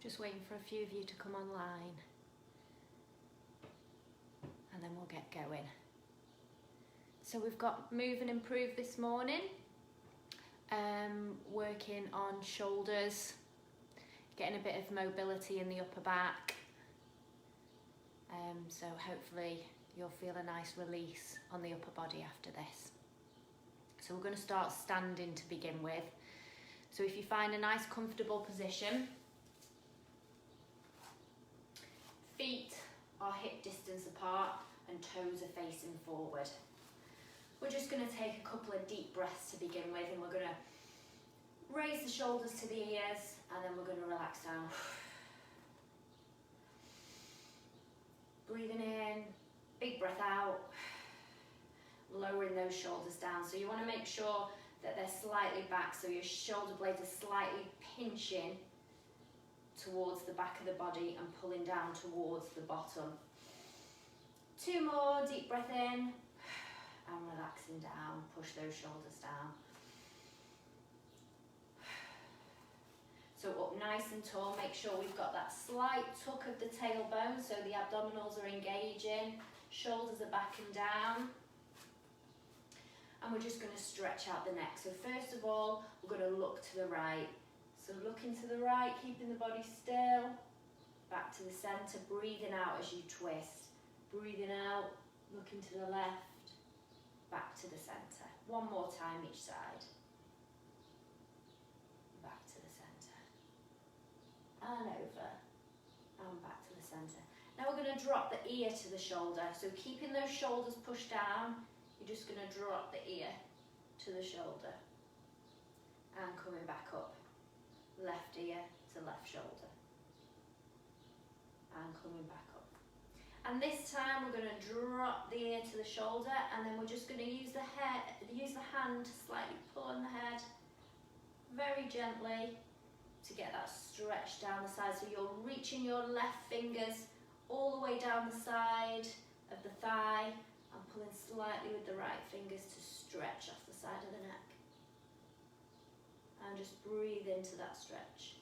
Just waiting for a few of you to come online. And then we'll get going. So we've got Move and Improve this morning. Working on shoulders, getting a bit of mobility in the upper back. So hopefully you'll feel a nice release on the upper body after this. So we're going to start standing to begin with. So if you find a nice comfortable position, feet are hip distance apart and toes are facing forward. We're just going to take a couple of deep breaths to begin with, and we're going to raise the shoulders to the ears, and then we're going to relax down. Breathing in, big breath out, lowering those shoulders down. So you want to make sure that they're slightly back, so your shoulder blades are slightly pinching towards the back of the body and pulling down towards the bottom. 2 more, deep breath in, and relaxing down, push those shoulders down. So up nice and tall, make sure we've got that slight tuck of the tailbone so the abdominals are engaging, shoulders are back and down. And we're just going to stretch out the neck. So first of all, we're going to look to the right. So looking to the right, keeping the body still, back to the centre, breathing out as you twist. Breathing out, looking to the left, back to the centre. One more time each side. Back to the centre. And over. And back to the centre. Now we're going to drop the ear to the shoulder. So keeping those shoulders pushed down, you're just going to drop the ear to the shoulder. And coming back up. Left ear to left shoulder. And coming back up. And this time we're going to drop the ear to the shoulder, and then we're just going to use the hand to slightly pull on the head very gently to get that stretch down the side. So you're reaching your left fingers all the way down the side of the thigh and pulling slightly with the right fingers to stretch off the side of the neck. And just breathe into that stretch.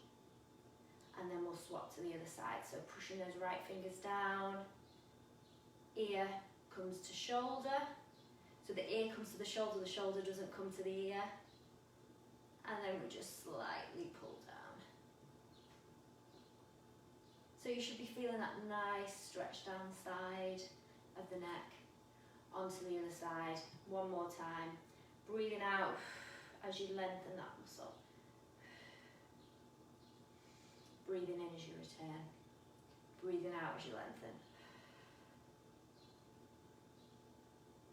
And then we'll swap to the other side. So pushing those right fingers down. Ear comes to shoulder. So the ear comes to the shoulder doesn't come to the ear. And then we just slightly pull down. So you should be feeling that nice stretch down the side of the neck. Onto the other side. One more time. Breathing out as you lengthen that muscle. Breathing in as you return. Breathing out as you lengthen.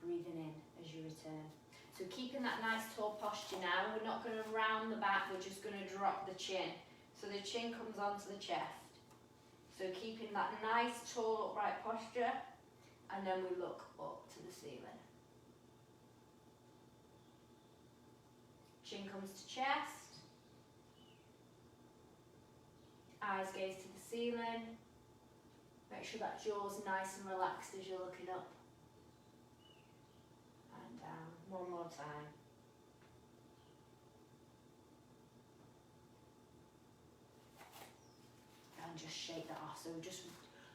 Breathing in as you return. So keeping that nice tall posture now. We're not going to round the back, we're just going to drop the chin. So the chin comes onto the chest. So keeping that nice tall upright posture, and then we look up to the ceiling. Chin comes to chest. Eyes gaze to the ceiling. Make sure that jaw's nice and relaxed as you're looking up. And down. One more time. And just shake that off. So we've just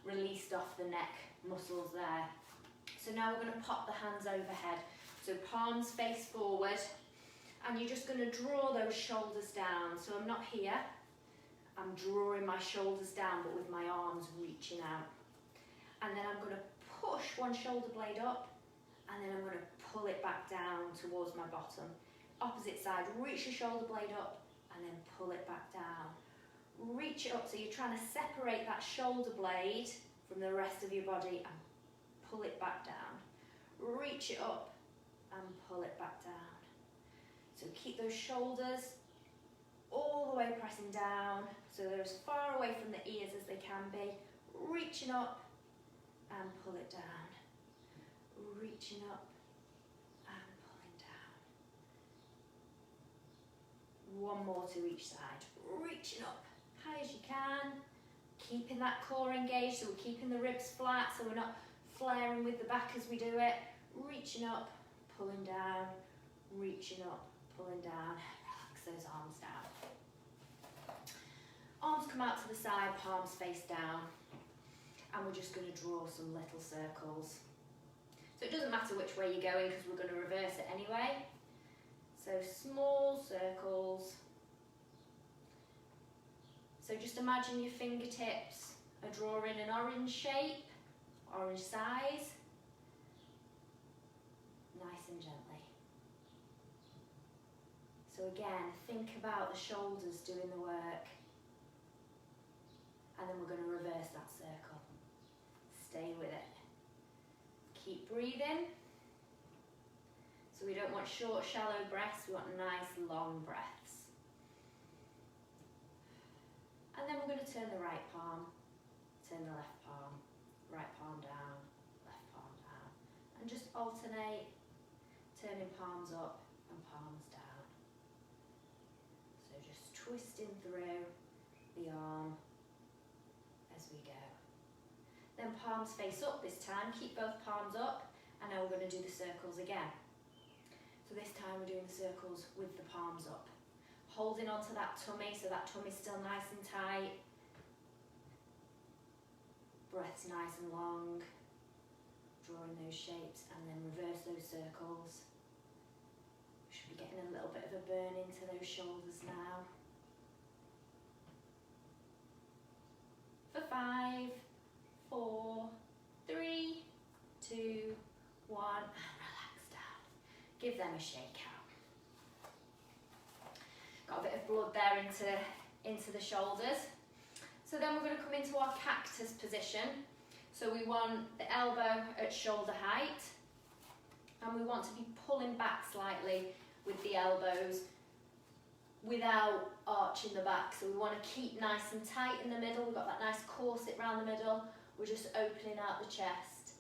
released off the neck muscles there. So now we're going to pop the hands overhead. So palms face forward. And you're just going to draw those shoulders down. So I'm not here. I'm drawing my shoulders down, but with my arms reaching out. And then I'm going to push one shoulder blade up, and then I'm going to pull it back down towards my bottom. Opposite side, reach your shoulder blade up, and then pull it back down. Reach it up, so you're trying to separate that shoulder blade from the rest of your body and pull it back down. Reach it up and pull it back down. So keep those shoulders all the way pressing down, so they're as far away from the ears as they can be. Reaching up and pull it down. Reaching up and pulling down. One more to each side. Reaching up high as you can. Keeping that core engaged, so we're keeping the ribs flat, so we're not flaring with the back as we do it. Reaching up, pulling down. Reaching up, pulling down. Relax those arms down. Arms come out to the side, palms face down. And we're just going to draw some little circles. So it doesn't matter which way you're going because we're going to reverse it anyway. So small circles. So just imagine your fingertips are drawing an orange shape, orange size. Nice and gently. So again, think about the shoulders doing the work. And then we're going to reverse that circle. Stay with it. Keep breathing. So we don't want short, shallow breaths, we want nice, long breaths. And then we're going to turn the right palm, turn the left palm, right palm down, left palm down. And just alternate, turning palms up and palms down. So just twisting through the arm as we go. Then palms face up this time, keep both palms up, and now we're going to do the circles again. So this time we're doing the circles with the palms up. Holding onto that tummy, so that tummy's still nice and tight. Breaths nice and long. Drawing those shapes and then reverse those circles. We should be getting a little bit of a burn into those shoulders now. For 5, 4, 3, 2, 1, and relax down. Give them a shake out. Got a bit of blood there into the shoulders. So then we're going to come into our cactus position. So we want the elbow at shoulder height, and we want to be pulling back slightly with the elbows without arching the back. So we want to keep nice and tight in the middle. We've got that nice corset round the middle. We're just opening out the chest.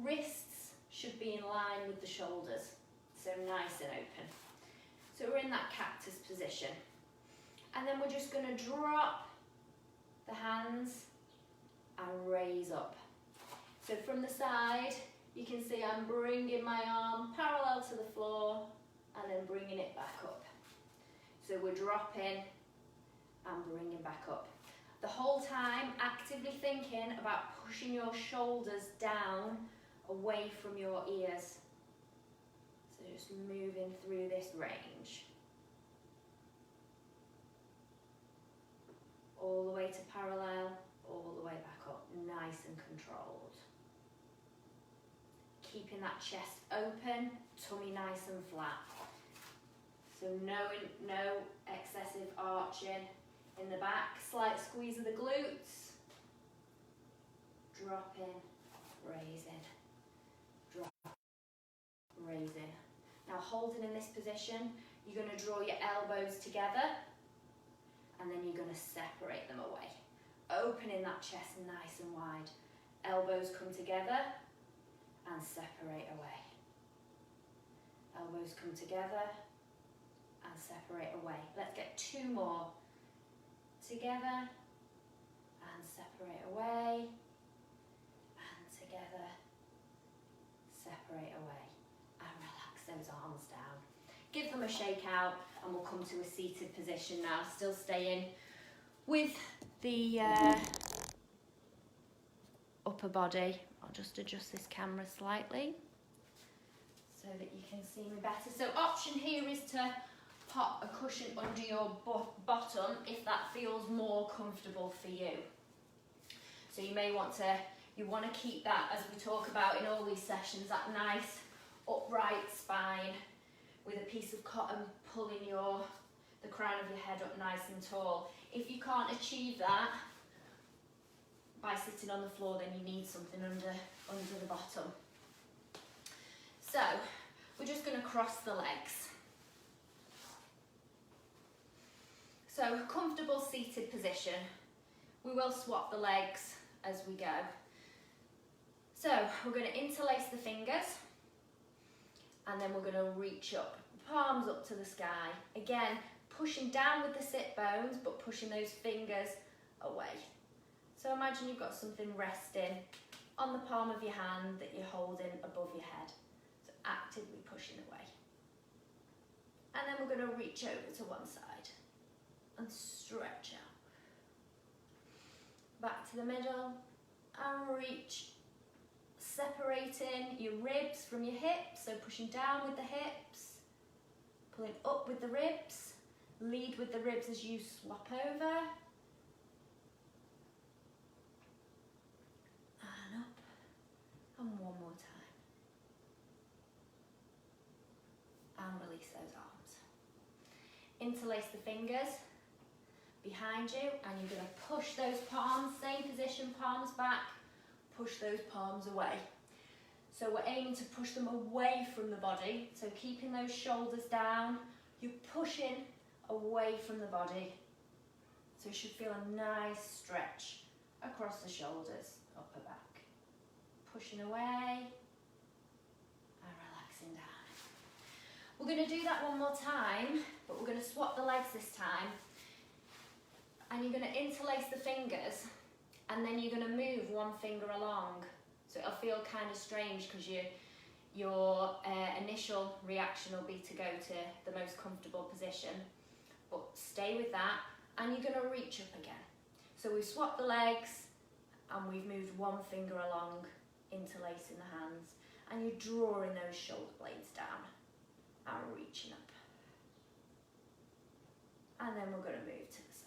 Wrists should be in line with the shoulders, so nice and open. So we're in that cactus position. And then we're just going to drop the hands and raise up. So from the side, you can see I'm bringing my arm parallel to the floor and then bringing it back up. So we're dropping and bringing back up. The whole time, actively thinking about pushing your shoulders down away from your ears. So just moving through this range. All the way to parallel, all the way back up, nice and controlled. Keeping that chest open, tummy nice and flat. So no excessive arching in the back, slight squeeze of the glutes. Dropping, raising, drop, raising. Now holding in this position, you're going to draw your elbows together and then you're going to separate them away. Opening that chest nice and wide. Elbows come together and separate away. Elbows come together and separate away. Let's get 2 more. Together and separate away. And together, separate away. And relax those arms down. Give them a shake out and we'll come to a seated position now. Still staying with the upper body. I'll just adjust this camera slightly so that you can see me better. So option here is to pop a cushion under your bottom if that feels more comfortable for you. So you may want to, keep that, as we talk about in all these sessions, that nice upright spine with a piece of cotton pulling the crown of your head up nice and tall. If you can't achieve that by sitting on the floor, then you need something under the bottom. So we're just going to cross the legs. So comfortable seated position. We will swap the legs as we go. So we're going to interlace the fingers and then we're going to reach up, palms up to the sky. Again, pushing down with the sit bones but pushing those fingers away. So imagine you've got something resting on the palm of your hand that you're holding above your head. So actively pushing away. And then we're going to reach over to one side and stretch out. back to the middle, and reach. Separating your ribs from your hips, so pushing down with the hips, pulling up with the ribs, lead with the ribs as you swap over, and up, and one more time, and release those arms. Interlace the fingers behind you, and you're going to push those palms, same position, palms back, push those palms away. So we're aiming to push them away from the body, so keeping those shoulders down, you're pushing away from the body. So you should feel a nice stretch across the shoulders, upper back. Pushing away and relaxing down. We're going to do that one more time, but we're going to swap the legs this time. And you're going to interlace the fingers, and then you're going to move one finger along. So it'll feel kind of strange because your initial reaction will be to go to the most comfortable position. But stay with that, and you're going to reach up again. So we've swapped the legs, and we've moved one finger along, interlacing the hands, and you're drawing those shoulder blades down and reaching up. And then we're going to move to the side.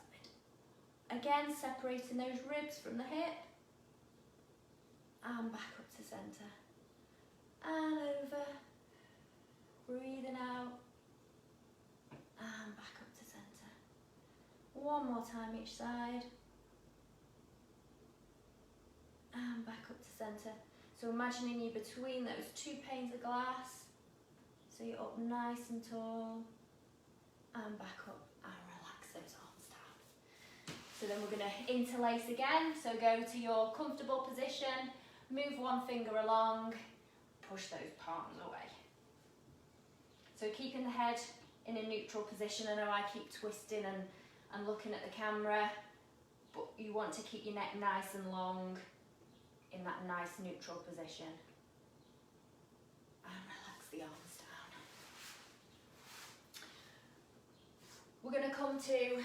Again, separating those ribs from the hip, and back up to centre, and over, breathing out, and back up to centre. One more time each side, and back up to centre. So imagining you between those two panes of glass, so you're up nice and tall, and back up, and relax those arms down. So then we're going to interlace again, so go to your comfortable position, move one finger along, push those palms away. So keeping the head in a neutral position. I know I keep twisting and looking at the camera, but you want to keep your neck nice and long in that nice neutral position. And relax the arms down. We're going to come to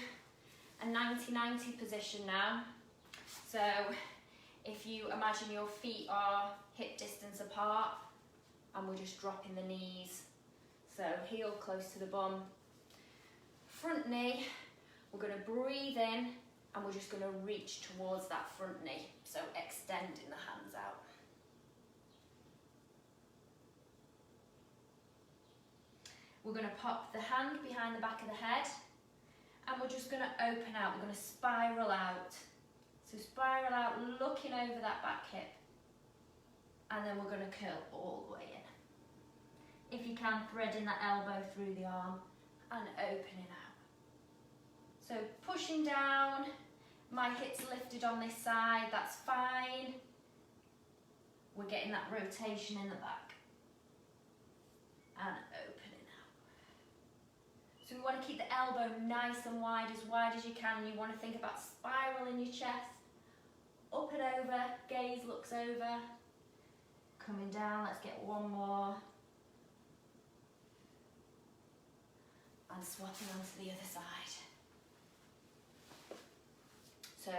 a 90-90 position now. So if you imagine your feet are hip distance apart, and we're just dropping the knees. So heel close to the bum. Front knee, we're going to breathe in, and we're just going to reach towards that front knee. So extending the hands out. We're going to pop the hand behind the back of the head, and we're just going to open out. We're going to spiral out. So spiral out, looking over that back hip, and then we're going to curl all the way in. If you can, threading that elbow through the arm and opening out. So pushing down, my hips lifted on this side, that's fine. We're getting that rotation in the back. And opening out. So we want to keep the elbow nice and wide as you can. You want to think about spiraling your chest. Up and over, gaze looks over. Coming down, let's get one more. And swapping onto the other side. So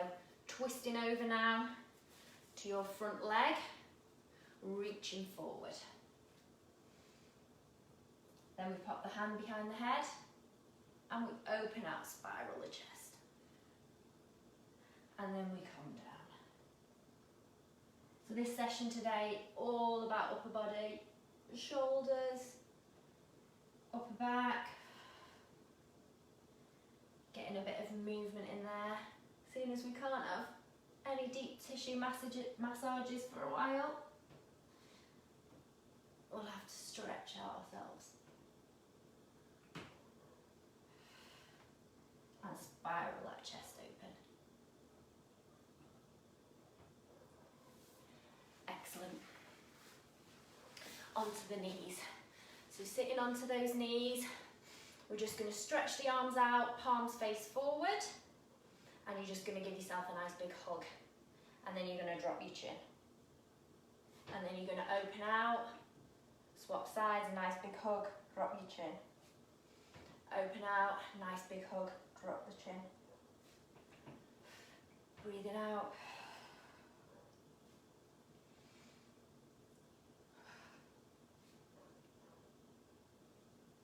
twisting over now to your front leg, reaching forward. Then we pop the hand behind the head, and we open out, spiral the chest. And then we come down. So this session today, all about upper body, shoulders, upper back, getting a bit of movement in there. Seeing as we can't have any deep tissue massages for a while, we'll have to stretch out ourselves. And spiral that chest open. Excellent. Onto the knees. So sitting onto those knees, we're just going to stretch the arms out, palms face forward, and you're just going to give yourself a nice big hug. And then you're going to drop your chin. And then you're going to open out, swap sides, nice big hug, drop your chin. Open out, nice big hug, drop the chin. breathing out.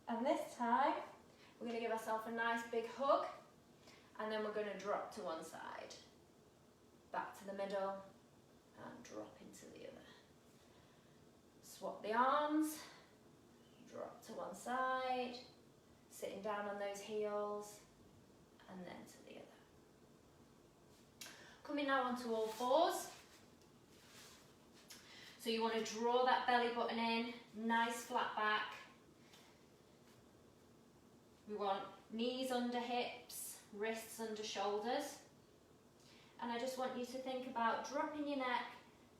And this time, we're going to give ourselves a nice big hug, and then we're going to drop to one side, back to the middle, and drop into the other. Swap the arms, drop to one side, sitting down on those heels, and then to the other. Coming now onto all fours. So you want to draw that belly button in, nice flat back. We want knees under hips, wrists under shoulders. And I just want you to think about dropping your neck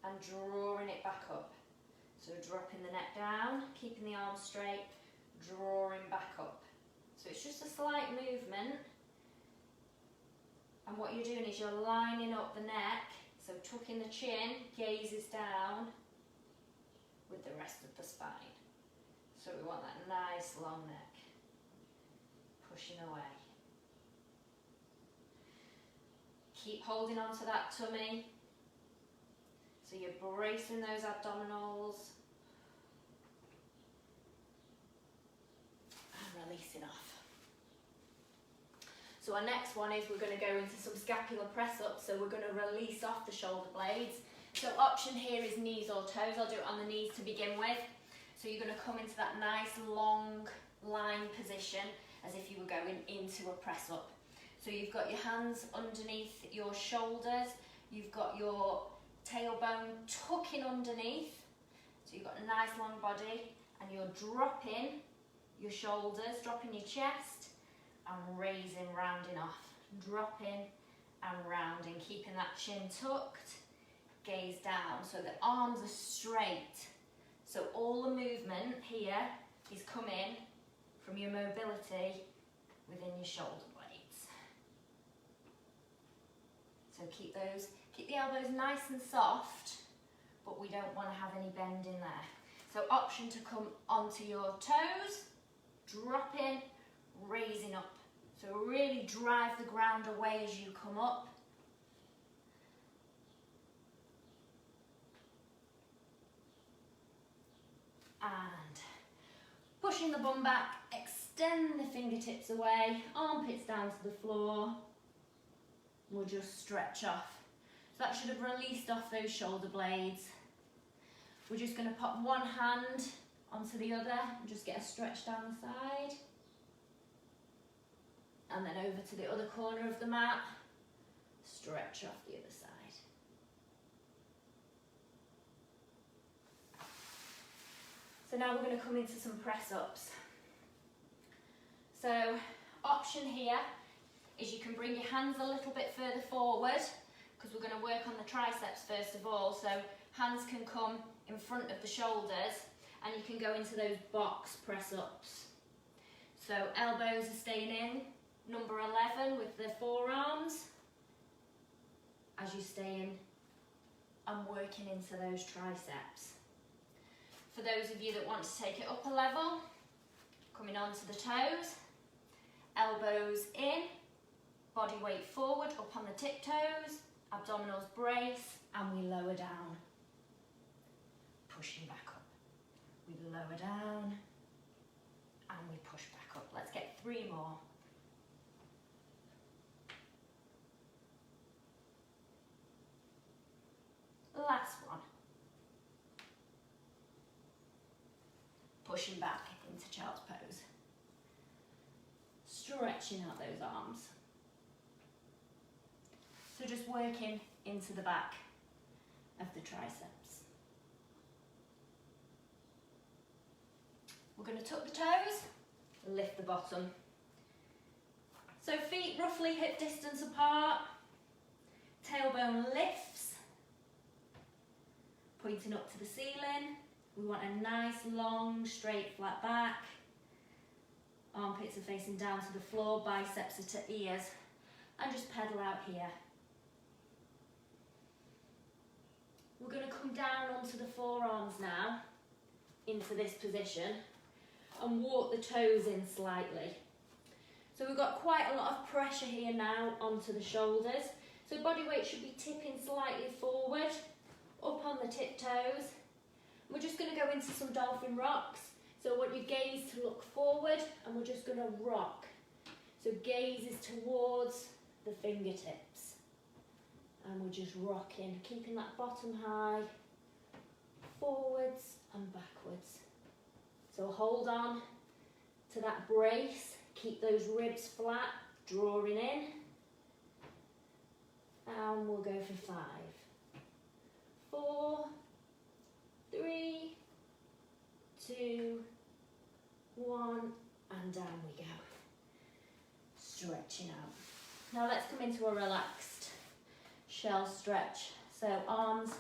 and drawing it back up. So dropping the neck down, keeping the arms straight, drawing back up. So it's just a slight movement. And what you're doing is you're lining up the neck, so tucking the chin, gazes down with the rest of the spine. So we want that nice long neck, pushing away. Keep holding on to that tummy. So you're bracing those abdominals. And releasing off. So our next one is we're going to go into some scapular press-ups. So we're going to release off the shoulder blades. So option here is knees or toes. I'll do it on the knees to begin with. So you're going to come into that nice long line position as if you were going into a press-up. So you've got your hands underneath your shoulders. You've got your tailbone tucking underneath. So you've got a nice long body, and you're dropping your shoulders, dropping your chest, and raising, rounding off. Dropping and rounding, keeping that chin tucked, gaze down, so the arms are straight. So all the movement here is coming from your mobility within your shoulder blades. So keep the elbows nice and soft, but we don't want to have any bend in there. So option to come onto your toes, dropping, raising up. So really drive the ground away as you come up. And pushing the bum back, extend the fingertips away, armpits down to the floor. We'll just stretch off. So that should have released off those shoulder blades. We're just going to pop one hand onto the other and just get a stretch down the side. And then over to the other corner of the mat, stretch off the other side. So now we're going to come into some press-ups. So option here is you can bring your hands a little bit further forward, because we're going to work on the triceps first of all. So hands can come in front of the shoulders, and you can go into those box press-ups. So elbows are staying in, number 11 with the forearms, as you stay in and working into those triceps. For those of you that want to take it up a level, coming onto the toes, elbows in, body weight forward, up on the tiptoes, abdominals brace, and we lower down. Pushing back up. We lower down, and we push back up. Let's get 3 more. Last one. Pushing back into child's pose. Stretching out those arms. So just working into the back of the triceps. We're going to tuck the toes, lift the bottom. So feet roughly hip distance apart, tailbone lifts, pointing up to the ceiling. We want a nice, long, straight, flat back. Armpits are facing down to the floor, biceps are to ears, and just pedal out here. We're going to come down onto the forearms now, into this position, and walk the toes in slightly. So we've got quite a lot of pressure here now onto the shoulders. So body weight should be tipping slightly forward, up on the tiptoes. We're just going to go into some dolphin rocks. So I want your gaze to look forward and we're just going to rock. So gaze is towards the fingertips. And we're just rocking, keeping that bottom high, forwards and backwards. So hold on to that brace, keep those ribs flat, drawing in. And we'll go for 5, 4, 3, 2, 1, and down we go. Stretching out. Now let's come into a relaxed shell stretch. So arms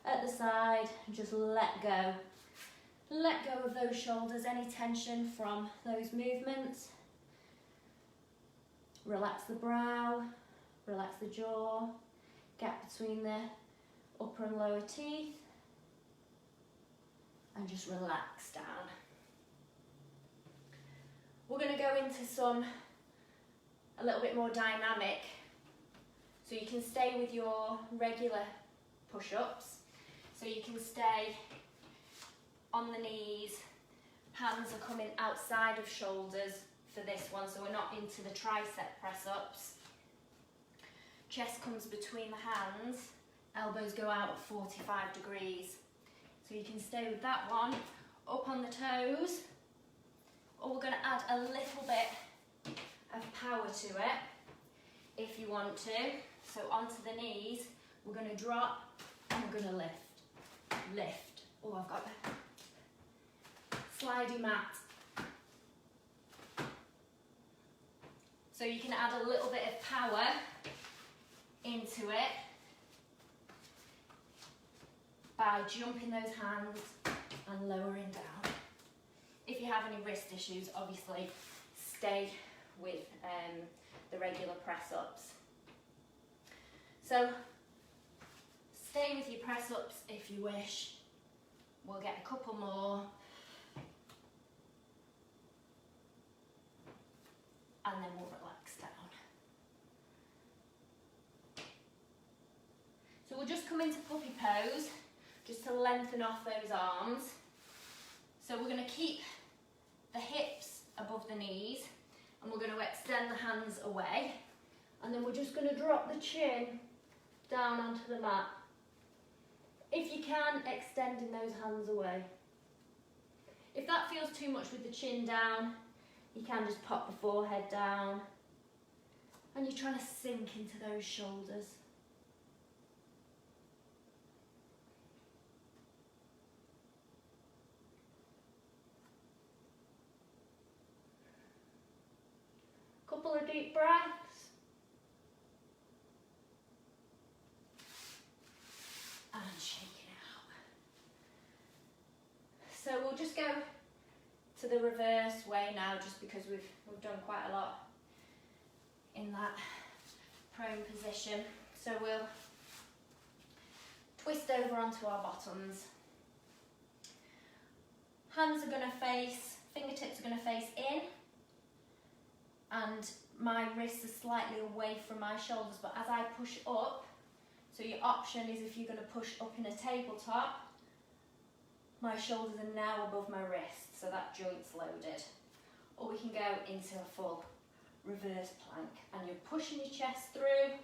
at the side, just let go. Let go of those shoulders, any tension from those movements. Relax the brow, relax the jaw, gap between the upper and lower teeth, and just relax down. We're going to go into a little bit more dynamic, so you can stay with your regular push-ups, so you can stay on the knees, hands are coming outside of shoulders for this one, so we're not into the tricep press-ups. Chest comes between the hands, elbows go out at 45 degrees. So you can stay with that one, up on the toes, or we're going to add a little bit of power to it if you want to. So onto the knees, we're going to drop and we're going to lift, lift. Oh, I've got the slidey mat. So you can add a little bit of power into it by jumping those hands and lowering down. If you have any wrist issues, obviously stay with the regular press-ups. So stay with your press-ups if you wish. We'll get a couple more. And then we'll relax down. So we'll just come into puppy pose, just to lengthen off those arms. So we're going to keep the hips above the knees, and we're going to extend the hands away, and then we're just going to drop the chin down onto the mat. If you can, extending those hands away. If that feels too much with the chin down, you can just pop the forehead down, and you're trying to sink into those shoulders. Couple of deep breaths. And shake it out. So we'll just go to the reverse way now, just because we've done quite a lot in that prone position. So we'll twist over onto our bottoms. Hands are going to face, fingertips are going to face in, and my wrists are slightly away from my shoulders, but as I push up, so your option is if you're going to push up in a tabletop, my shoulders are now above my wrist, so that joint's loaded. Or we can go into a full reverse plank, and you're pushing your chest through,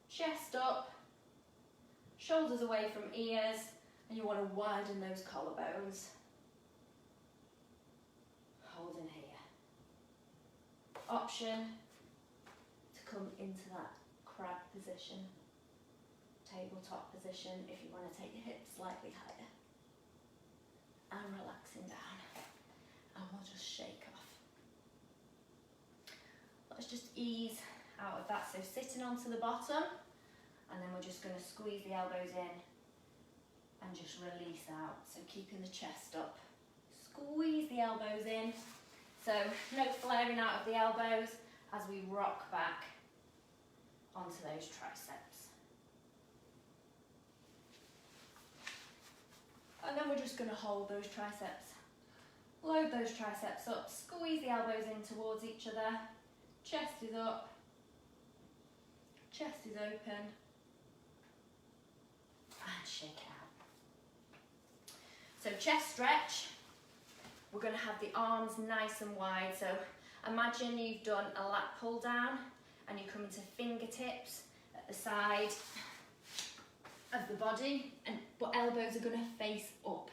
chest up, shoulders away from ears, and you want to widen those collarbones. Holding here. Option to come into that crab position, tabletop position, if you want to take your hips slightly higher. And relaxing down, and we'll just shake off. Let's just ease out of that. So sitting onto the bottom, and then we're just going to squeeze the elbows in and just release out. So keeping the chest up, squeeze the elbows in. So no flaring out of the elbows as we rock back onto those triceps. And then we're just going to hold those triceps. Load those triceps up, squeeze the elbows in towards each other, chest is up, chest is open, and shake it out. So chest stretch, we're going to have the arms nice and wide. So imagine you've done a lat pull down and you come into fingertips at the side of the body, but elbows are going to face up.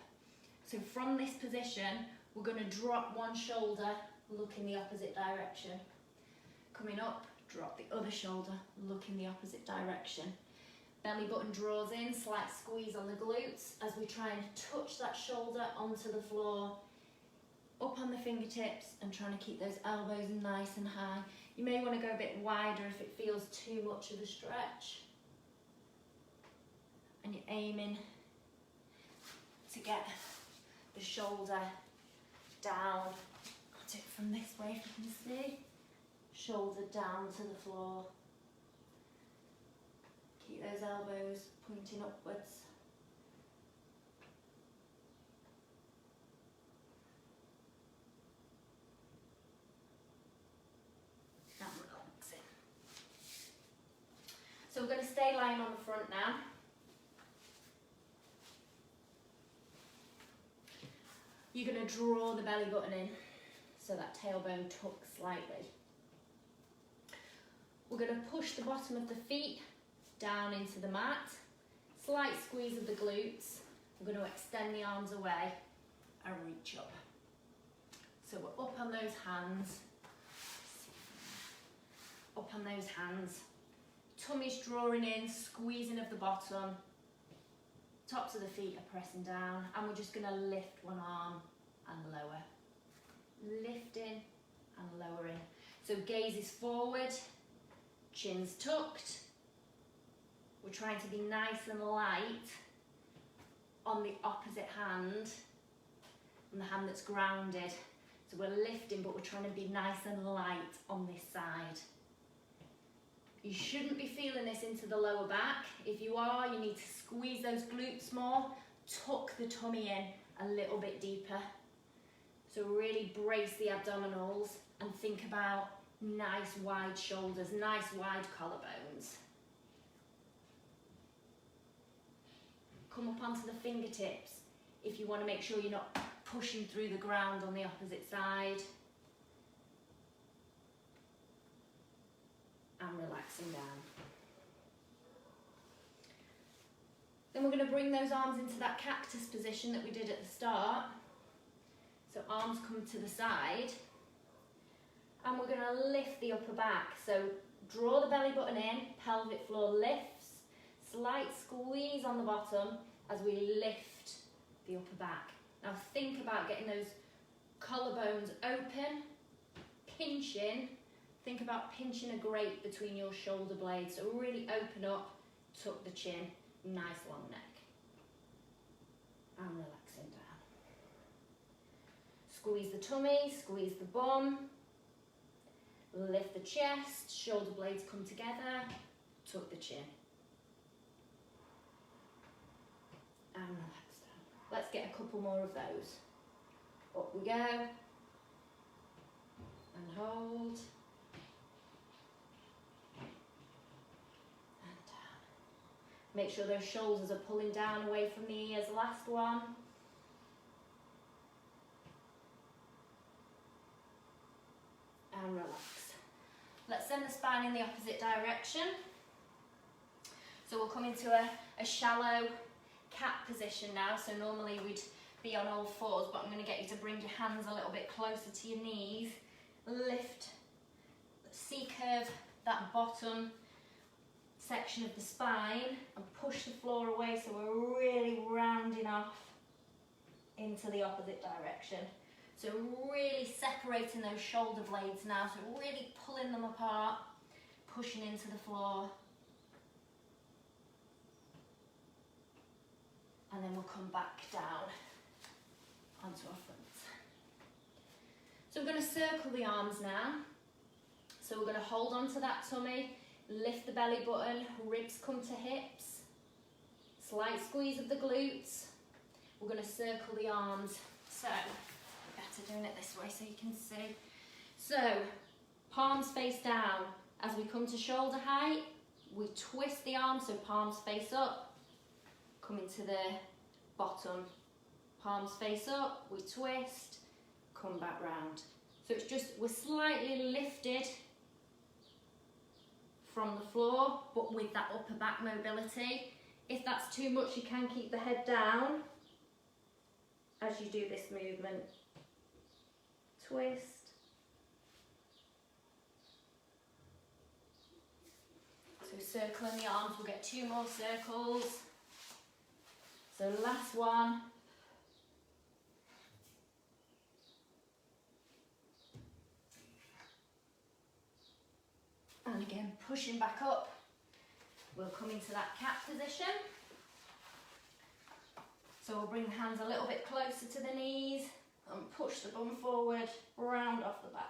So from this position, we're going to drop one shoulder, look in the opposite direction. Coming up, drop the other shoulder, look in the opposite direction. Belly button draws in, slight squeeze on the glutes as we try and touch that shoulder onto the floor. Up on the fingertips and trying to keep those elbows nice and high. You may want to go a bit wider if it feels too much of a stretch. And you're aiming to get the shoulder down. I'll do it from this way if you can see. Shoulder down to the floor. Keep those elbows pointing upwards. And relaxing. So we're going to stay lying on the front now. You're going to draw the belly button in so that tailbone tucks slightly. We're going to push the bottom of the feet down into the mat. Slight squeeze of the glutes. We're going to extend the arms away and reach up. So we're up on those hands. Up on those hands. Tummy's drawing in, squeezing of the bottom. Tops of the feet are pressing down, and we're just going to lift one arm and lower. Lifting and lowering. So gaze is forward, chin's tucked. We're trying to be nice and light on the opposite hand, on the hand that's grounded. So we're lifting, but we're trying to be nice and light on this side. You shouldn't be feeling this into the lower back. If you are, you need to squeeze those glutes more, tuck the tummy in a little bit deeper. So really brace the abdominals and think about nice wide shoulders, nice wide collarbones. Come up onto the fingertips if you want to make sure you're not pushing through the ground on the opposite side. And relaxing down. Then we're going to bring those arms into that cactus position that we did at the start. So arms come to the side. And we're going to lift the upper back. So draw the belly button in, pelvic floor lifts. Slight squeeze on the bottom as we lift the upper back. Now think about getting those collarbones open, pinching. Think about pinching a grape between your shoulder blades. So really open up, tuck the chin, nice long neck. And relaxing down. Squeeze the tummy, squeeze the bum. Lift the chest, shoulder blades come together, tuck the chin. And relax down. Let's get a couple more of those. Up we go. And hold. Make sure those shoulders are pulling down away from the ears. Last one. And relax. Let's send the spine in the opposite direction. So we'll come into a shallow cat position now. So normally we'd be on all fours, but I'm going to get you to bring your hands a little bit closer to your knees. Lift, C-curve that bottom section of the spine and push the floor away so we're really rounding off into the opposite direction. So really separating those shoulder blades now, so really pulling them apart, pushing into the floor. And then we'll come back down onto our fronts. So we're going to circle the arms now. So we're going to hold on to that tummy. Lift the belly button, ribs come to hips. Slight squeeze of the glutes. We're going to circle the arms. So, better doing it this way so you can see. So, palms face down. As we come to shoulder height, we twist the arms, so palms face up, come into the bottom, palms face up, we twist, come back round. So it's just, we're slightly lifted from the floor, but with that upper back mobility. If that's too much, you can keep the head down as you do this movement. Twist. So circling the arms, we'll get 2 more circles. So last one. And again, pushing back up. We'll come into that cat position. So we'll bring the hands a little bit closer to the knees and push the bum forward, round off the back.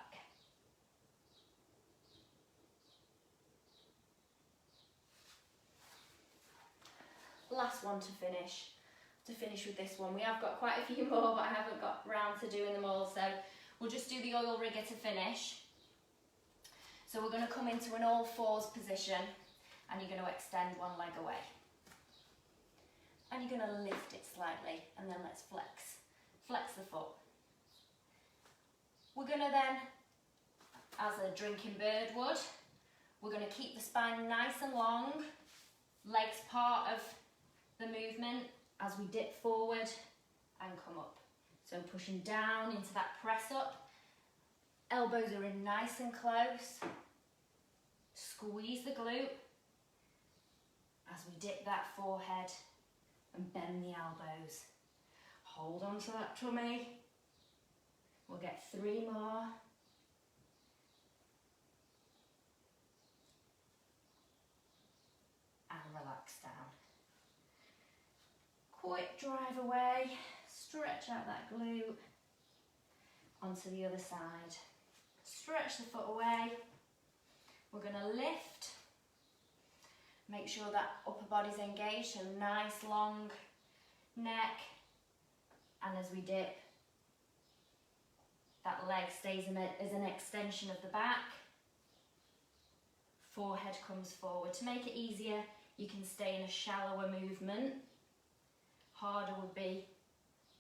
Last one to finish. To finish with this one, we have got quite a few more, but I haven't got round to doing them all, so we'll just do the oil rigger to finish. So we're going to come into an all fours position, and you're going to extend one leg away. And you're going to lift it slightly, and then let's flex. Flex the foot. We're going to then, as a drinking bird would, we're going to keep the spine nice and long, legs part of the movement as we dip forward and come up. So pushing down into that press up. Elbows are in nice and close. Squeeze the glute as we dip that forehead and bend the elbows. Hold on to that tummy. We'll get 3 more. And relax down. Quick drive away. Stretch out that glute. Onto the other side. Stretch the foot away. We're going to lift. Make sure that upper body's engaged, so nice long neck. And as we dip, that leg stays as an extension of the back. Forehead comes forward. To make it easier, you can stay in a shallower movement. Harder would be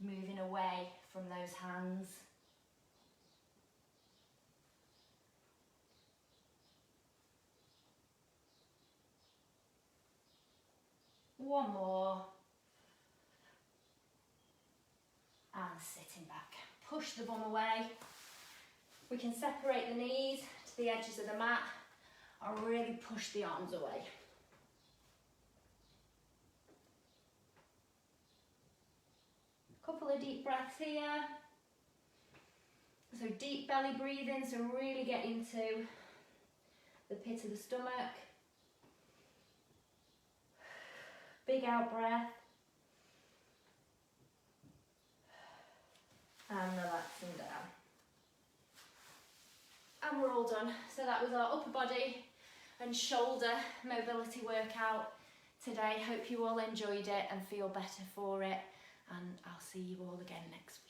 moving away from those hands. One more. And sitting back. Push the bum away. We can separate the knees to the edges of the mat and really push the arms away. Couple of deep breaths here. So deep belly breathing, so really get into the pit of the stomach. Big out breath. And relaxing down. And we're all done. So that was our upper body and shoulder mobility workout today. Hope you all enjoyed it and feel better for it. And I'll see you all again next week.